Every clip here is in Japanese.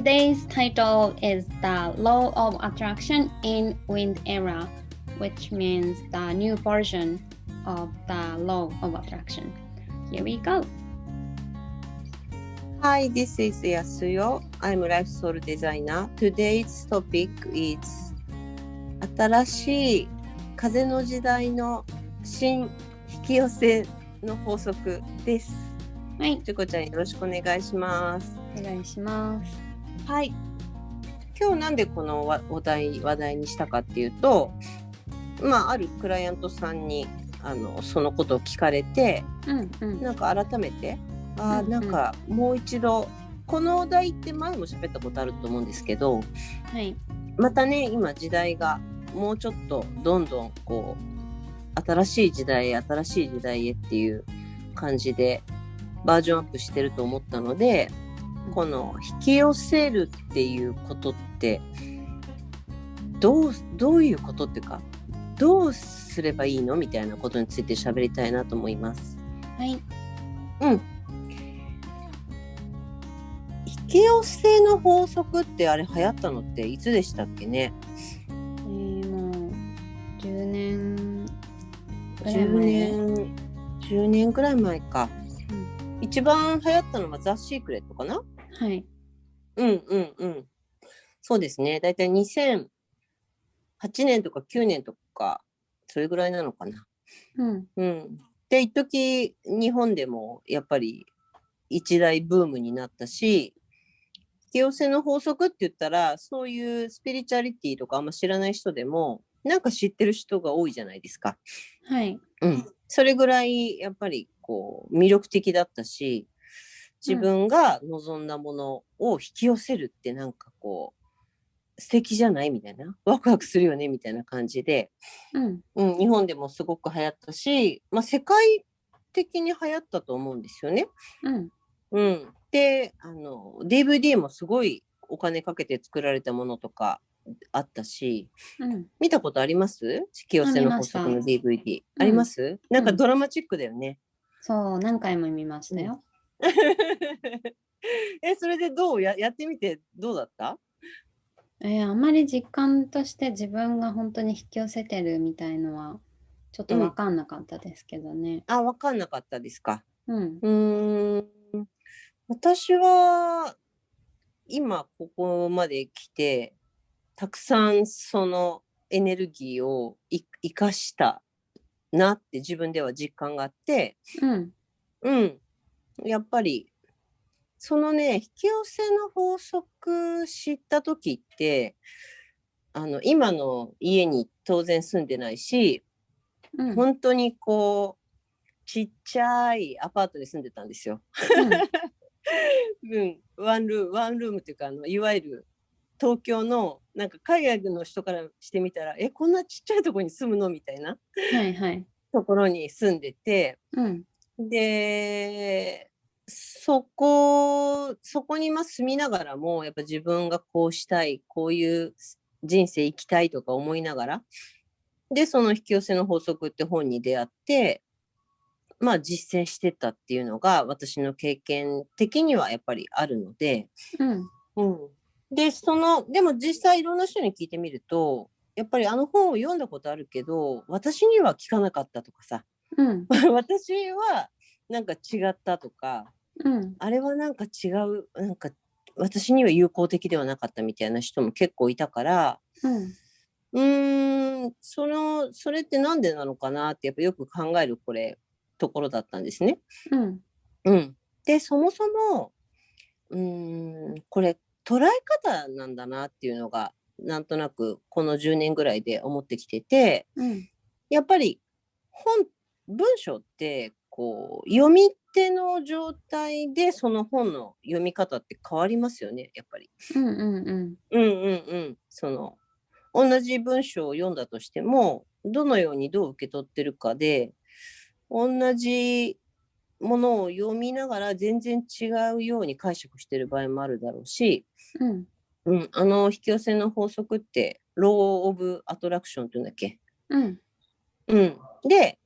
today's title is The Law of Attraction in Wind Era, which means the new version of the Law of Attraction. Here we go. Hi, this is Yasuyo. I'm a life soul designer. Today's topic is 新しい風の時代の新引き寄せの法則です。はい、ちゅこちゃんよろしくお願いします。お願いします。はい。今日なんでこの話題にしたかっていうと、あるクライアントさんにそのことを聞かれて、なんか改めてなんかもう一度このお題って前も喋ったことあると思うんですけど、はい、またね今時代がもうちょっとどんどんこう新しい時代へっていう感じでバージョンアップしてると思ったので、この引き寄せるっていうことってどういうことっていうかどうすればいいのみたいなことについて喋りたいなと思います。はい。引き寄せの法則ってあれ流行ったのっていつでしたっけね。もう10年ぐらい前か、一番流行ったのはザ・シークレットかな。はい。そうですね。だいたい2008年とか9年とかそれぐらいなのかな。で一時日本でもやっぱり一大ブームになったし、引き寄せの法則って言ったらそういうスピリチュアリティとかあんま知らない人でもなんか知ってる人が多いじゃないですか。はい。それぐらいやっぱりこう魅力的だったし、自分が望んだものを引き寄せるってなんかこう素敵じゃないみたいな、ワクワクするよねみたいな感じで、日本でもすごく流行ったし、世界的に流行ったと思うんですよね。でDVD もすごいお金かけて作られたものとかあったし、見たことあります？引き寄せの法則の DVD あります？なんかドラマチックだよね。そう、何回も見ましたよ。それでどう やってみてどうだった？あまり実感として自分が本当に引き寄せてるみたいのはちょっと分かんなかったですけどね。分かんなかったですか。私は今ここまで来てたくさんそのエネルギーを生かしたなって自分では実感があって、やっぱりそのね引き寄せの法則知った時って今の家に当然住んでないし、本当にこうちっちゃいアパートに住んでたんですよ。ワンルームっていうかいわゆる東京のなんか海外の人からしてみたらこんなちっちゃいところに住むのみたいな、ところに住んでて、でそこに住みながらもやっぱ自分がこうしたい、こういう人生生きたいとか思いながら、でその引き寄せの法則って本に出会って実践してたっていうのが私の経験的にはやっぱりあるので、でも実際いろんな人に聞いてみるとやっぱり本を読んだことあるけど私には聞かなかったとかさ、私はなんか違ったとか、あれはなんか違う、なんか私には有効的ではなかったみたいな人も結構いたから、それってなんでなのかなってやっぱよく考えるところだったんですね。でそもそもこれ捉え方なんだなっていうのがなんとなくこの10年ぐらいで思ってきてて、やっぱり文章ってこう読み手の状態でその本の読み方って変わりますよね、やっぱり。その同じ文章を読んだとしてもどのようにどう受け取ってるかで同じものを読みながら全然違うように解釈してる場合もあるだろうし、引き寄せの法則ってロー・オブ・アトラクションっていうんだっけ。で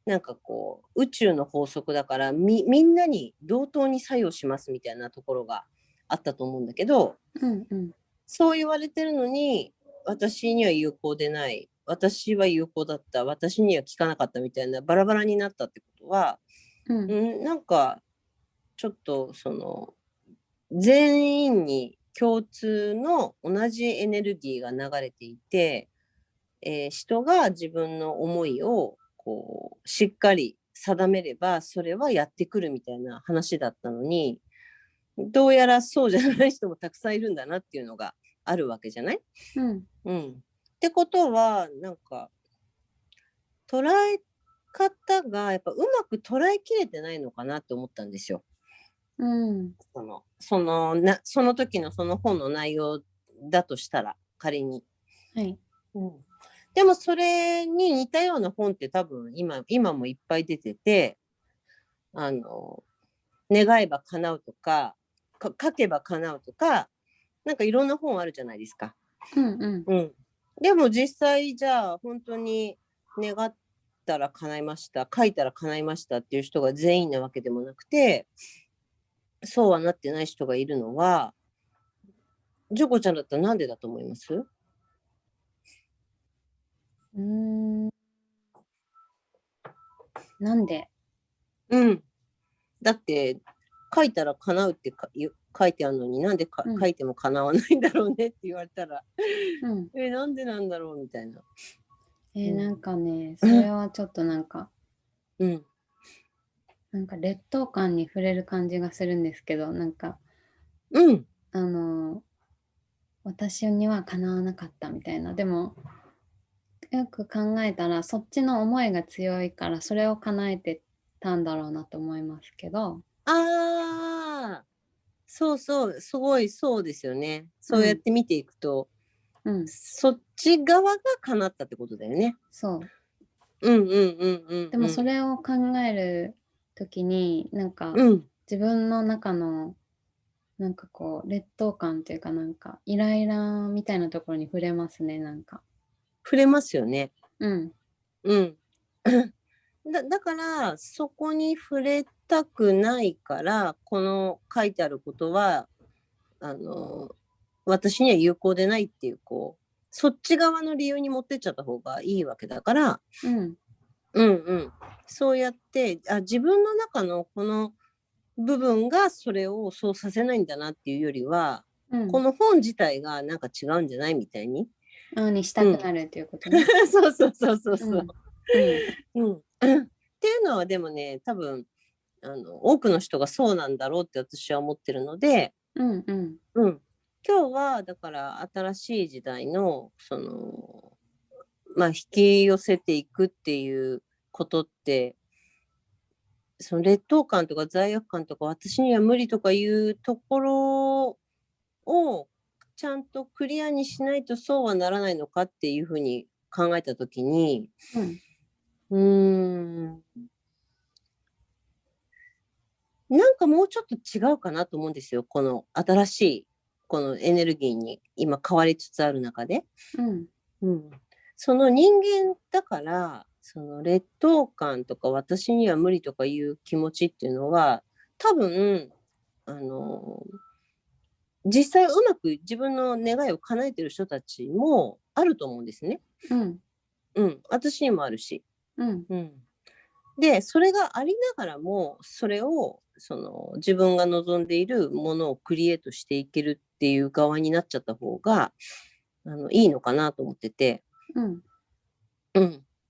なんかこう宇宙の法則だからみんなに同等に作用しますみたいなところがあったと思うんだけど、うんうん。そう言われてるのに、私には有効でない、私は有効だった、私には効かなかったみたいなバラバラになったってことは、うんなんかちょっとその全員に共通の同じエネルギーが流れていて、人が自分の思いをこうしっかり定めればそれはやってくるみたいな話だったのに、どうやらそうじゃない人もたくさんいるんだなっていうのがあるわけじゃない？うんってことはなんか捉え方がやっぱうまく捉えきれてないのかなって思ったんですよ。うんその時のその本の内容だとしたら仮に。はい。でもそれに似たような本って多分今もいっぱい出てて、願えば叶うとか、書けば叶うとか、なんかいろんな本あるじゃないですか。でも実際じゃあ本当に願ったら叶いました、書いたら叶いましたっていう人が全員なわけでもなくて、そうはなってない人がいるのは、ジョコちゃんだったらなんでだと思います？なんで？だって書いたら叶うって書いてあるのになんで書いても叶わないんだろうねって言われたら、なんでなんだろうみたいな。なんかね、それはちょっとなんか、なんか劣等感に触れる感じがするんですけど、なんか、私には叶わなかったみたいな。でも、よく考えたら、そっちの思いが強いから、それを叶えてたんだろうなと思いますけど。そうそう、すごいそうですよね。そうやって見ていくと、そっち側が叶ったってことだよね。そう。でもそれを考えるときに、なんか、自分の中の、なんかこう、劣等感というか、なんか、イライラみたいなところに触れますね、なんか。触れますよね。だからそこに触れたくないから、この書いてあることは私には有効でないっていう、そっち側の理由に持ってっちゃった方がいいわけだから、そうやって自分の中のこの部分がそれをそうさせないんだなっていうよりは、この本自体がなんか違うんじゃないみたいに。にしたくなるっていうことね。そう。っていうのはでもね、多分多くの人がそうなんだろうって私は思ってるので、今日はだから新しい時代の引き寄せていくっていうことって、その劣等感とか罪悪感とか私には無理とかいうところをちゃんとクリアにしないとそうはならないのかっていうふうに考えたときに、なんかもうちょっと違うかなと思うんですよ。この新しいこのエネルギーに今変わりつつある中で。その人間だから、その劣等感とか私には無理とかいう気持ちっていうのは、多分、実際うまく自分の願いを叶えてる人たちもあると思うんですね。私にもあるし。で、それがありながらも、それを自分が望んでいるものをクリエイトしていけるっていう側になっちゃった方がいいのかなと思ってて。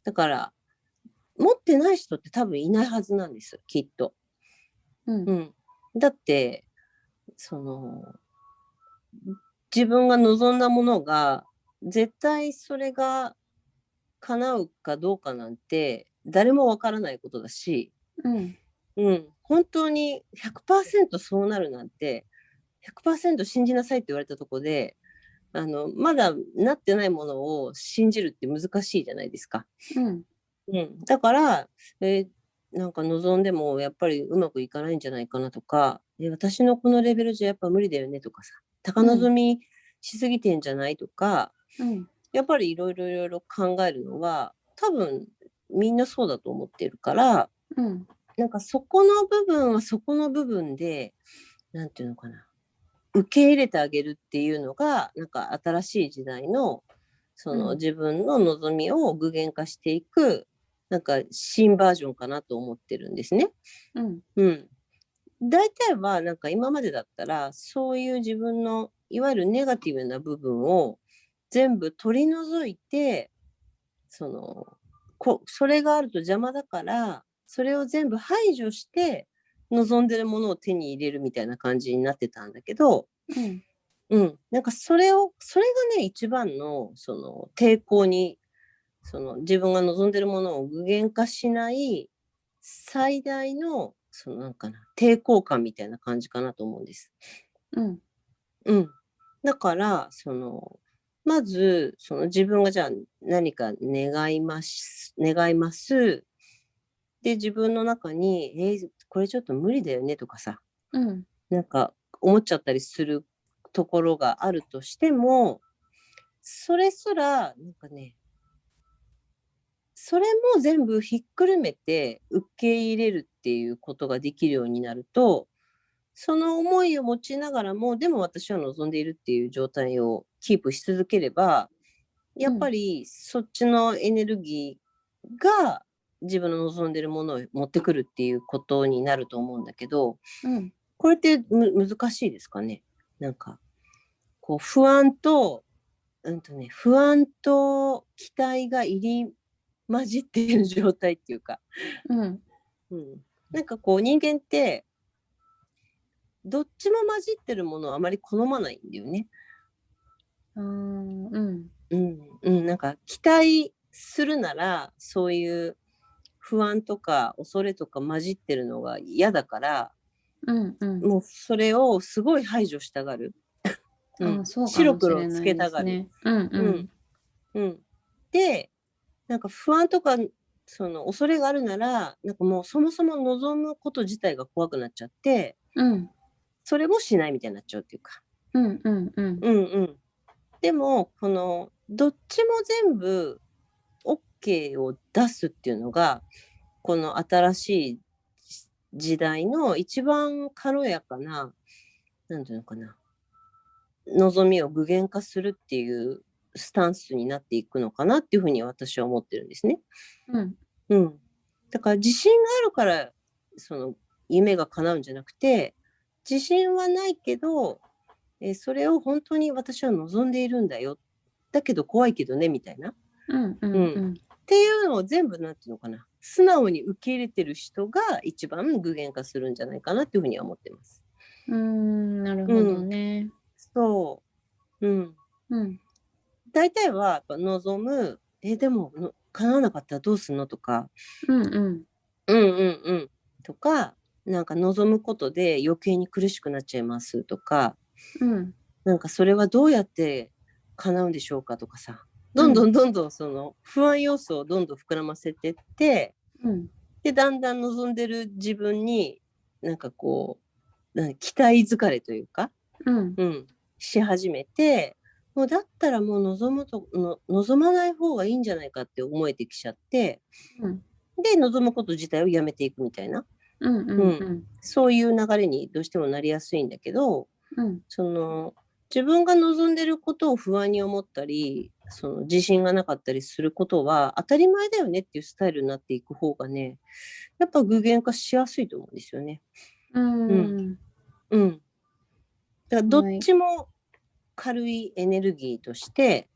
だから持ってない人って多分いないはずなんです、きっと。だって自分が望んだものが絶対それが叶うかどうかなんて誰もわからないことだし、本当に 100% そうなるなんて 100% 信じなさいって言われたところでまだなってないものを信じるって難しいじゃないですか。だから、なんか望んでもやっぱりうまくいかないんじゃないかなとか、私のこのレベルじゃやっぱ無理だよねとかさ、高望みしすぎてんじゃないとか、やっぱりいろいろ考えるのは多分みんなそうだと思ってるから、なんかそこの部分はそこの部分で、なんていうのかな、受け入れてあげるっていうのが、なんか新しい時代の、その自分の望みを具現化していく、なんか新バージョンかなと思ってるんですね。うん。大体は、なんか今までだったら、そういう自分の、いわゆるネガティブな部分を全部取り除いて、それがあると邪魔だから、それを全部排除して、望んでるものを手に入れるみたいな感じになってたんだけど、なんかそれがね、一番の、抵抗に、自分が望んでるものを具現化しない最大の、なんかな、抵抗感みたいな感じかなと思うんです。だから、まず、自分がじゃあ何か願います。で、自分の中に、これちょっと無理だよねとかさ、なんか思っちゃったりするところがあるとしても、それすら、なんかね、それも全部ひっくるめて受け入れるっていうことができるようになると、その思いを持ちながらも、でも私は望んでいるっていう状態をキープし続ければ、やっぱりそっちのエネルギーが自分の望んでいるものを持ってくるっていうことになると思うんだけど、これって難しいですかね。なんか、こう不安と期待が入り混じっている状態っていうか、なんかこう人間ってどっちも混じってるものをあまり好まないんだよね。なんか期待するならそういう不安とか恐れとか混じってるのが嫌だから、もうそれをすごい排除したがる。白黒つけたがる。で、なんか不安とか恐れがあるなら、なんかもうそもそも望むこと自体が怖くなっちゃって、それもしないみたいになっちゃうっていうか。でも、どっちも全部 OK を出すっていうのが、この新しい時代の一番軽やかな、なんていうのかな、望みを具現化するっていうスタンスになっていくのかなっていうふうに私は思ってるんですね。だから自信があるから夢が叶うんじゃなくて、自信はないけど、それを本当に私は望んでいるんだよ。だけど怖いけどねみたいな。っていうのを全部なんていうのかな、素直に受け入れてる人が一番具現化するんじゃないかなっていうふうには思ってます。なるほどね。そう。大体はやっぱ望む、でも叶わなかったらどうすんのとか、とか、なんか望むことで余計に苦しくなっちゃいますとか、なんかそれはどうやって叶うんでしょうかとかさ、どんどんその不安要素をどんどん膨らませてって、で、だんだん望んでる自分に、なんかこう、期待疲れというか、し始めて、もうだったらもう望まない方がいいんじゃないかって思えてきちゃって、で、望むこと自体をやめていくみたいな、そういう流れにどうしてもなりやすいんだけど、自分が望んでることを不安に思ったり、自信がなかったりすることは当たり前だよねっていうスタイルになっていく方がね、やっぱ具現化しやすいと思うんですよね。だからどっちも軽いエネルギーとして、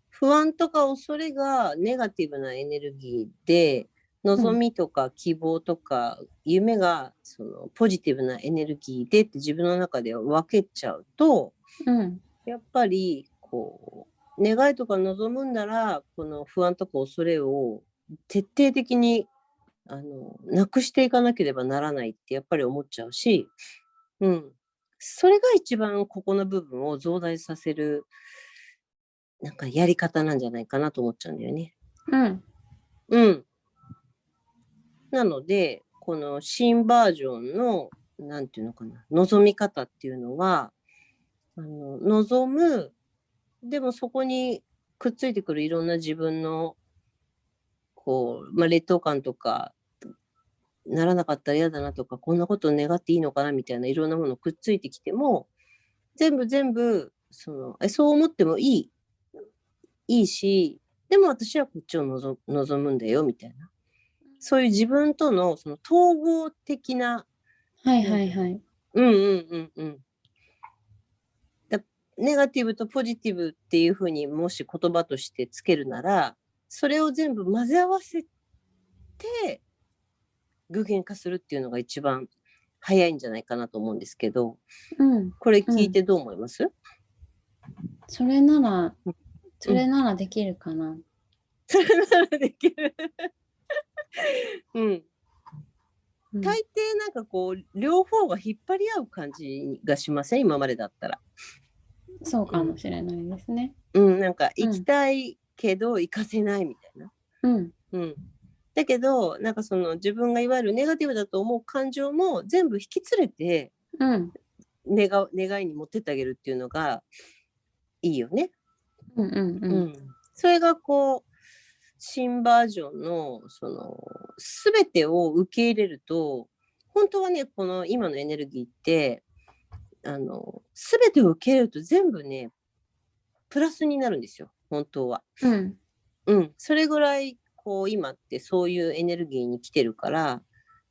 不安とか恐れがネガティブなエネルギーで、望みとか希望とか夢がポジティブなエネルギーでって自分の中で分けちゃうと、やっぱりこう願いとか望むんならこの不安とか恐れを徹底的になくしていかなければならないってやっぱり思っちゃうし、それが一番ここの部分を増大させるなんかやり方なんじゃないかなと思っちゃうんだよね。なので、この新バージョンの、なんていうのかな、望み方っていうのは、望む、でもそこにくっついてくるいろんな自分の、劣等感とか、ならなかったら嫌だなとか、こんなことを願っていいのかなみたいないろんなものくっついてきても、全部、そう思ってもいいし、でも私はこっちを望むんだよみたいな。そういう自分とのその統合的な。はいはいはい。うんうんうんうん。ネガティブとポジティブっていうふうにもし言葉としてつけるなら、それを全部混ぜ合わせて具現化するっていうのが一番早いんじゃないかなと思うんですけど、これ聞いてどう思います？それならできるかな。それならできる。うん。大抵なんかこう両方が引っ張り合う感じがしません？今までだったら。そうかもしれないですね。なんか行きたいけど行かせないみたいな。だけどなんかその自分がいわゆるネガティブだと思う感情も全部引き連れて、願いに持ってってあげるっていうのがいいよね。それがこう新バージョンの全てを受け入れると、本当はねこの今のエネルギーって全てを受け入れると全部ねプラスになるんですよ、本当は。それぐらいこう今ってそういうエネルギーに来てるから、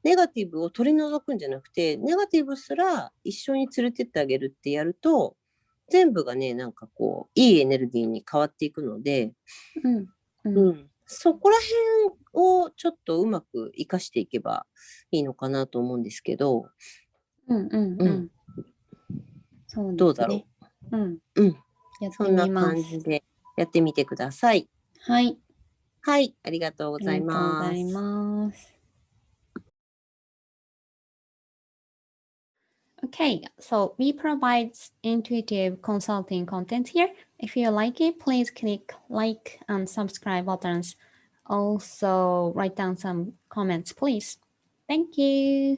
ネガティブを取り除くんじゃなくて、ネガティブすら一緒に連れてってあげるってやると、全部がねなんかこういいエネルギーに変わっていくので、そこら辺をちょっとうまく生かしていけばいいのかなと思うんですけど、どうだろう。そんな感じでやってみてください。はい。はい、ありがとうございます。Okay, so we provide intuitive consulting content here. If you like it, please click like and subscribe buttons. Also, write down some comments, please. Thank you.